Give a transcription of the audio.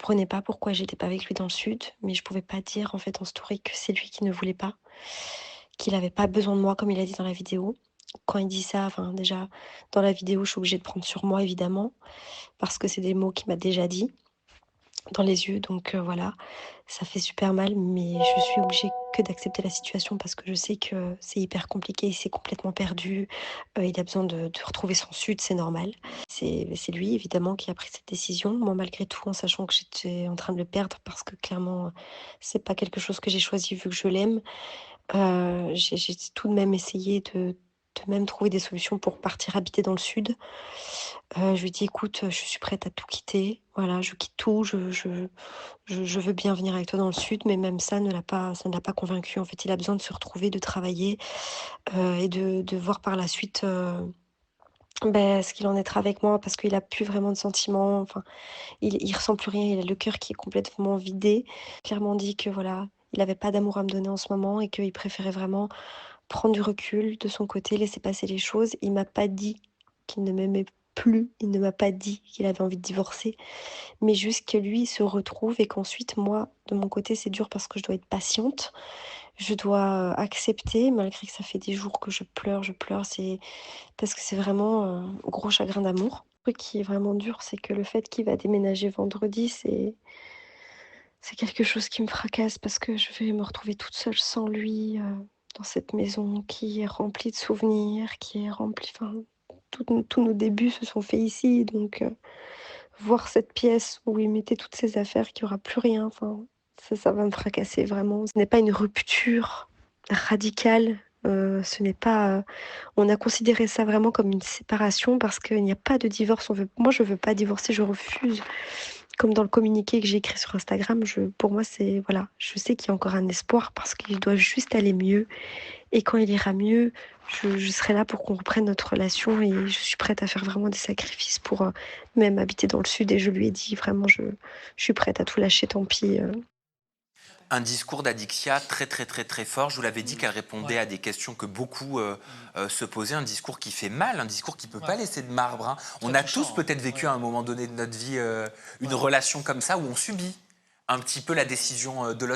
comprenais pas pourquoi j'étais pas avec lui dans le sud, mais je pouvais pas dire en fait en story que c'est lui qui ne voulait pas, qu'il avait pas besoin de moi comme il a dit dans la vidéo. Quand il dit ça, enfin déjà dans la vidéo, je suis obligée de prendre sur moi évidemment, parce que c'est des mots qu'il m'a déjà dit dans les yeux, donc voilà, ça fait super mal, mais je suis obligée que d'accepter la situation parce que je sais que c'est hyper compliqué, il s'est complètement perdu, il a besoin de retrouver son sud, c'est normal. C'est lui évidemment qui a pris cette décision. Moi malgré tout, en sachant que j'étais en train de le perdre parce que clairement, c'est pas quelque chose que j'ai choisi vu que je l'aime, j'ai tout de même essayé de même trouver des solutions pour partir habiter dans le sud. Je lui ai dit: «Écoute, je suis prête à tout quitter. Voilà, je quitte tout, je veux bien venir avec toi dans le sud», mais même ça ne l'a pas convaincu. En fait, il a besoin de se retrouver, de travailler, et de voir par la suite, ce qu'il en être avec moi parce qu'il a plus vraiment de sentiments. Enfin, il ressent plus rien, il a le cœur qui est complètement vidé. Clairement dit que voilà, il avait pas d'amour à me donner en ce moment et qu'il préférait vraiment prendre du recul de son côté, laisser passer les choses. Il m'a pas dit qu'il ne m'aimait plus, il ne m'a pas dit qu'il avait envie de divorcer, mais juste que lui se retrouve et qu'ensuite moi, de mon côté, c'est dur parce que je dois être patiente. Je dois, accepter malgré que ça fait des jours que je pleure, c'est parce que c'est vraiment, gros chagrin d'amour. Le truc qui est vraiment dur, c'est que le fait qu'il va déménager vendredi, c'est quelque chose qui me fracasse parce que je vais me retrouver toute seule sans lui, dans cette maison qui est remplie de souvenirs, qui est remplie enfin, tous nos débuts se sont faits ici, donc voir cette pièce où il mettait toutes ses affaires, qu'il y aura plus rien, enfin, ça va me fracasser vraiment. Ce n'est pas une rupture radicale, ce n'est pas, on a considéré ça vraiment comme une séparation parce qu'il n'y a pas de divorce. Moi, je veux pas divorcer, je refuse. Comme dans le communiqué que j'ai écrit sur Instagram, pour moi, c'est voilà, je sais qu'il y a encore un espoir parce qu'il doit juste aller mieux et quand il ira mieux, je serai là pour qu'on reprenne notre relation et je suis prête à faire vraiment des sacrifices pour, même habiter dans le sud et je lui ai dit vraiment je suis prête à tout lâcher, tant pis. Un discours d'Adixia très, très, très, très fort. Je vous l'avais dit Oui, qu'elle répondait ouais. à des questions que beaucoup Mmh. se posaient. Un discours qui fait mal, un discours qui ne peut pas Ouais, laisser de marbre, hein. On très a tous touchant, hein. peut-être vécu Ouais, à un moment donné de notre vie une ouais. relation comme ça où on subit un petit peu la décision de l'autre.